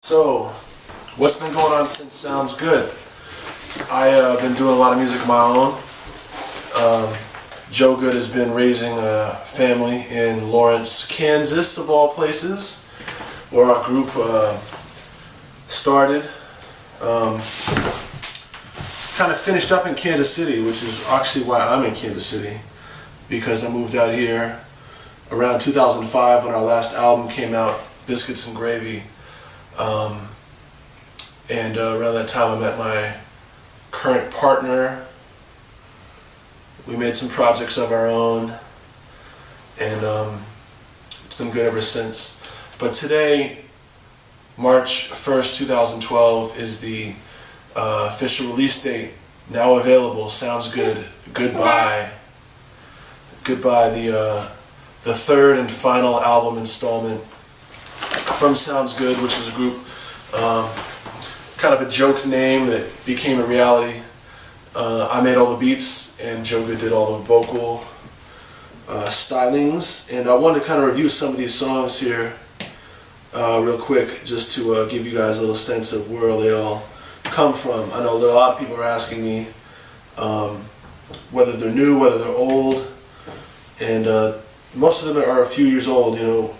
So, what's been going on since Sounds Good? I've been doing a lot of music of my own. Joe Good has been raising a family in Lawrence, Kansas, of all places, where our group started. Kind of finished up in Kansas City, which is actually why I'm in Kansas City, because I moved out here around 2005 when our last album came out, Biscuits and Gravy. And around that time I met my current partner. We made some projects of our own, and it's been good ever since. But today, March 1st, 2012, is the official release date. Now available, Sounds Good, Goodbye. Goodbye, the third and final album installment from Sounds Good, which is a group, kind of a joke name that became a reality. I made all the beats and Joe Good did all the vocal stylings, and I wanted to kind of review some of these songs here real quick, just to give you guys a little sense of where they all come from. I know that a lot of people are asking me whether they're new, whether they're old, and most of them are a few years old, you know.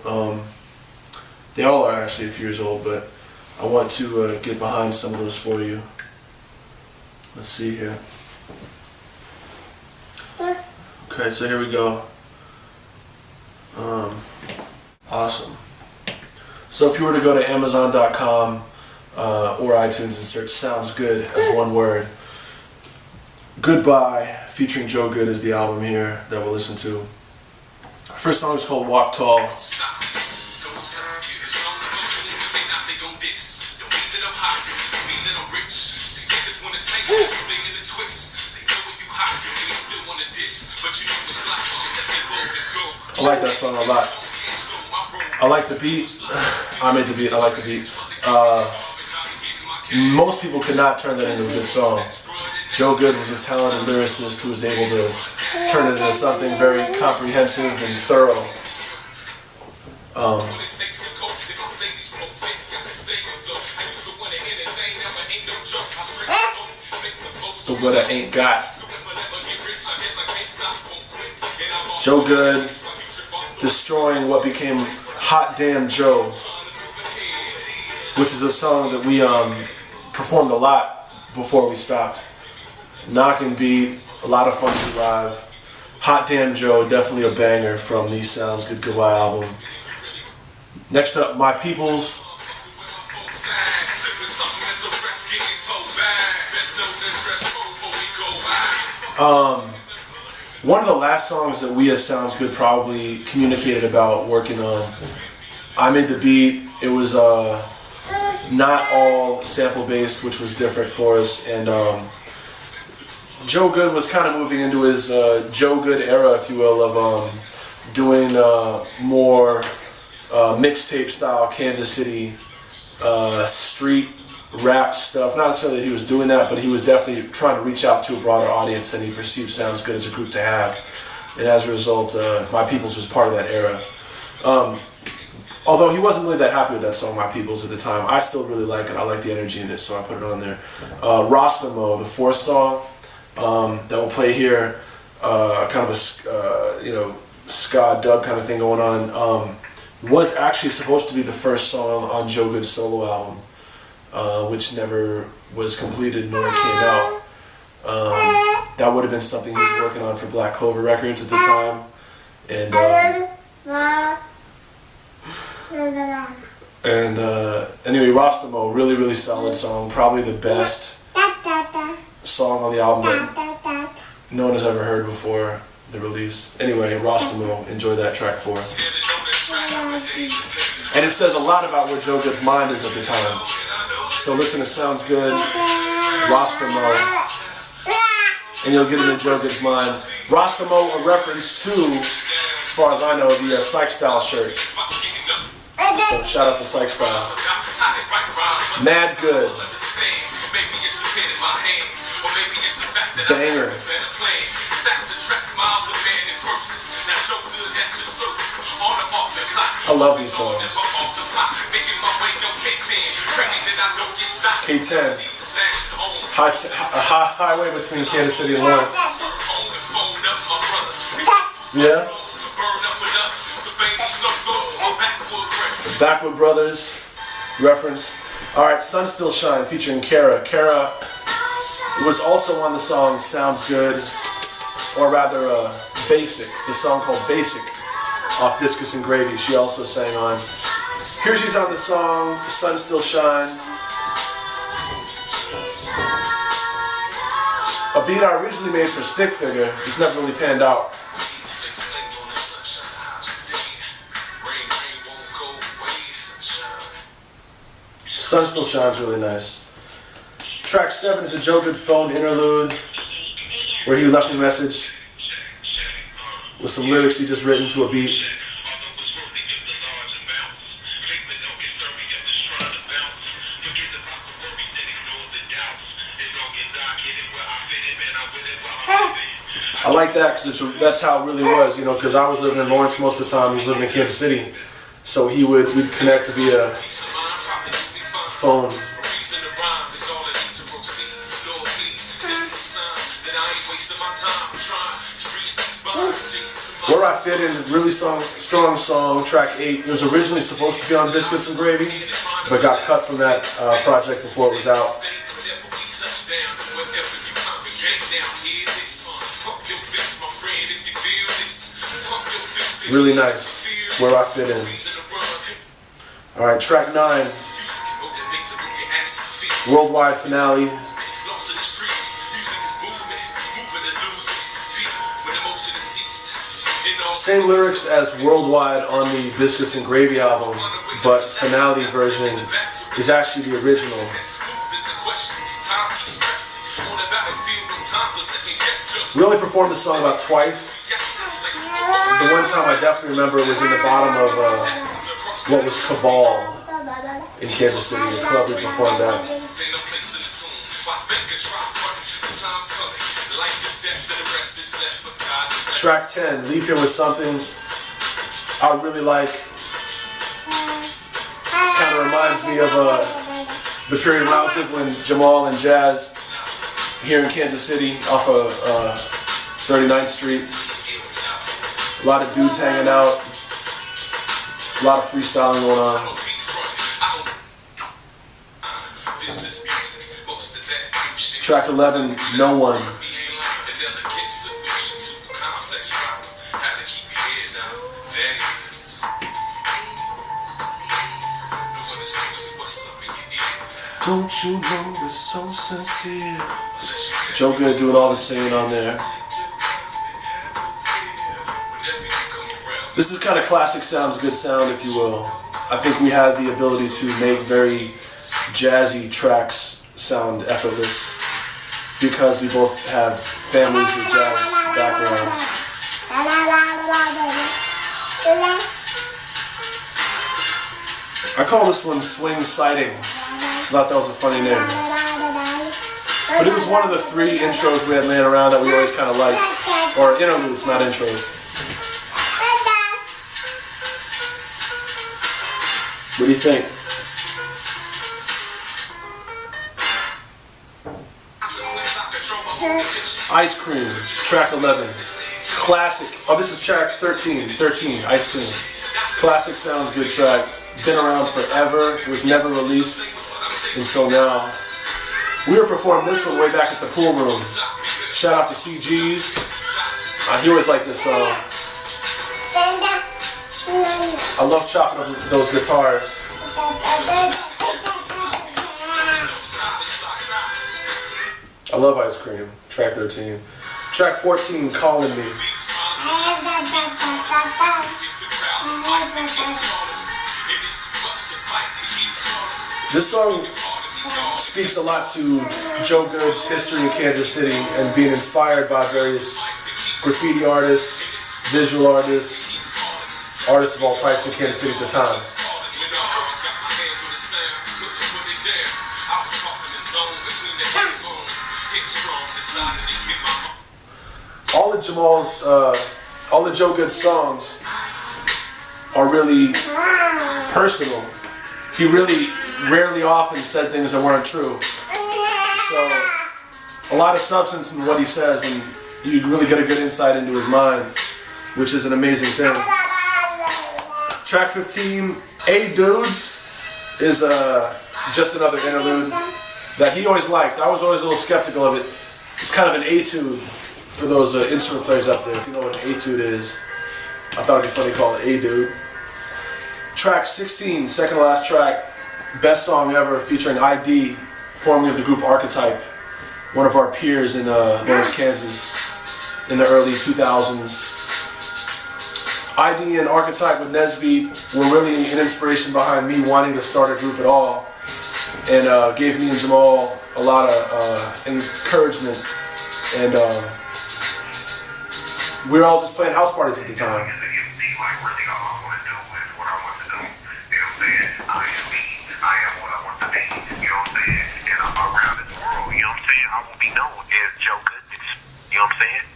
They all are actually a few years old, but I want to get behind some of those for you. Let's see here. Okay, so here we go. Awesome. So if you were to go to Amazon.com or iTunes and search Sounds Good as one word, Goodbye featuring Joe Good is the album here that we'll listen to. Our first song is called Walk Tall. I like that song a lot. I like the beat. I made the beat. I like the beat. Most people could not turn that into a good song. Joe Good was a talented lyricist who was able to turn it into something very comprehensive and thorough. So what I ain't got. Joe Good destroying what became Hot Damn Joe, which is a song that we performed a lot before we stopped. Knocking beat, a lot of fun to live. Hot Damn Joe, definitely a banger from the Sounds Good Goodbye album. Next up, My Peoples. One of the last songs that we as Sounds Good probably communicated about working on. I made the beat. It was not all sample based, which was different for us, and Joe Good was kind of moving into his Joe Good era, if you will, of doing more mixtape style Kansas City street rap stuff. Not necessarily that he was doing that, but he was definitely trying to reach out to a broader audience than he perceived Sounds Good as a group to have. And as a result, My Peoples was part of that era. Although he wasn't really that happy with that song, My Peoples, at the time, I still really like it. I like the energy in it, so I put it on there. Rostamo, the fourth song that we'll play here, kind of a ska dub kind of thing going on, was actually supposed to be the first song on Joe Good's solo album. Which never was completed nor came out. That would have been something he was working on for Black Clover Records at the time. And anyway, Rostamo, really, really solid song. Probably the best song on the album that no one has ever heard before the release. Anyway, Rostamo, enjoy that track 4. And it says a lot about where Joe Good's mind is at the time. So listen to Sounds Good, Rostamo, and you'll get into Joe Good's mind. Rostamo, a reference to, as far as I know, the Psych Style shirt. So shout out to Psych Style. Mad good. Banger. I love these songs. K10, highway between Kansas City and Lawrence. Yeah. Backwood Brothers reference. All right, Sun Still Shine featuring Kara. Kara was also on the song Sounds Good, or rather Basic, the song called Basic off Biscuits and Gravy. She also sang on. Here she's on the song Sun Still Shine. A beat I originally made for Stick Figure, just never really panned out. Sun Still Shine's really nice. Track 7 is a Joe Good phone interlude where he left me a message with some lyrics he just written to a beat. I like that because that's how it really was, you know, because I was living in Lawrence most of the time, he was living in Kansas City, so we'd connect via phone. Where I Fit In, really strong song, track 8. It was originally supposed to be on Biscuits and Gravy, but got cut from that project before it was out. Really nice. Where I Fit In. Alright, track 9. Worldwide Finale. Same lyrics as Worldwide on the Biscuits and Gravy album, but Finale version is actually the original. We only performed the song about twice. The one time I definitely remember was in the bottom of what was Cabal in Kansas City, the club we performed at. Track 10, Leave Here With Something, I really like. Kind of reminds me of the period when I was living with Jamal and Jazz here in Kansas City off of 39th Street. A lot of dudes hanging out, a lot of freestyling going on. Track 11, No One. Don't you know it's so sincere? Joe Good doing all the singing on there. This is kind of classic Sounds Good sound, if you will. I think we had the ability to make very jazzy tracks sound effortless because we both have families with jazz backgrounds. I call this one Swing Sighting. I thought that was a funny name. But it was one of the 3 intros we had laying around that we always kind of liked. Or interludes, not intros. What do you think? Ice Cream, track 11. Classic. Oh, this is track 13. 13, Ice Cream. Classic Sounds Good track. Been around forever. Was never released until now. We were performing this one way back at the pool room. Shout out to CG's. He always liked this song. I love chopping up those guitars. I love Ice Cream. Track 13. Track 14, Calling Me. This song speaks a lot to Joe Good's history in Kansas City and being inspired by various graffiti artists, visual artists, artists of all types in Kansas City at the time. All of Jamal's all the Joe Good songs are really personal. He really rarely often said things that weren't true. So a lot of substance in what he says, and you really get a good insight into his mind, which is an amazing thing. Track 15, Hey Dudes, is just another interlude that he always liked. I was always a little skeptical of it. It's kind of an etude for those instrument players out there. If you know what an etude is, I thought it'd be funny to call it A Dude. Track 16, second to last track, best song ever, featuring ID, formerly of the group Archetype, one of our peers in Lawrence, Kansas, in the early 2000s. ID and Archetype with Nesbeat were really an inspiration behind me wanting to start a group at all, and gave me and Jamal a lot of encouragement, and we were all just playing house parties at the time. I won't be known as Joe Goodness. You know what I'm saying?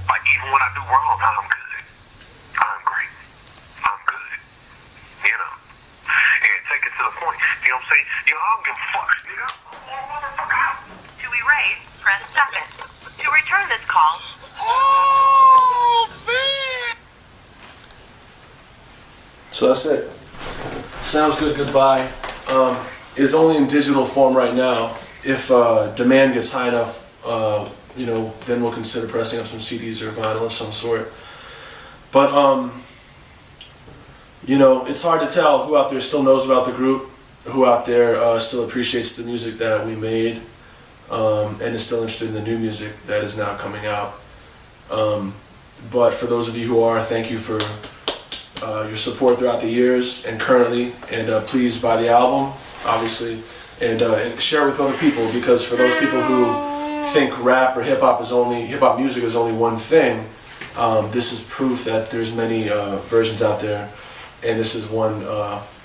Like, even when I do wrong, I'm good. I'm great. I'm good. You know? And take it to the point. You know what I'm saying? Yo, I don't give a fuck, nigga. To erase, press 2. To return this call. So that's it. Sounds Good Goodbye is only in digital form right now. If demand gets high enough, you know, then we'll consider pressing up some CDs or vinyl of some sort. But you know, it's hard to tell who out there still knows about the group, who out there still appreciates the music that we made, and is still interested in the new music that is now coming out. But for those of you who are, thank you for your support throughout the years and currently, and please buy the album, obviously. And share with other people, because for those people who think rap or hip-hop music is only one thing, this is proof that there's many versions out there, and this is one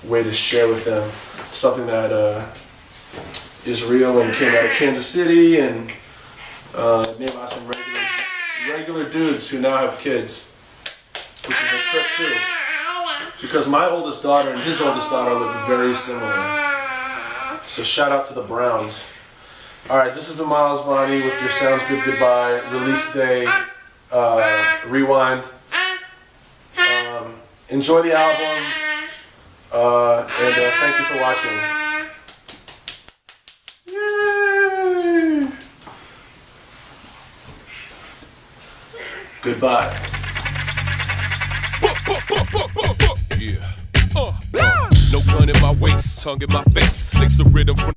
way to share with them something that is real and came out of Kansas City, and made by some regular dudes who now have kids, which is a trip too, because my oldest daughter and his oldest daughter look very similar. So shout out to the Browns. Alright, this has been Miles Bonny with your Sounds Good Goodbye, release day, rewind. Enjoy the album, and thank you for watching. Yay! Goodbye. Yeah. No gun in my waist, tongue in my face, licks a rhythm from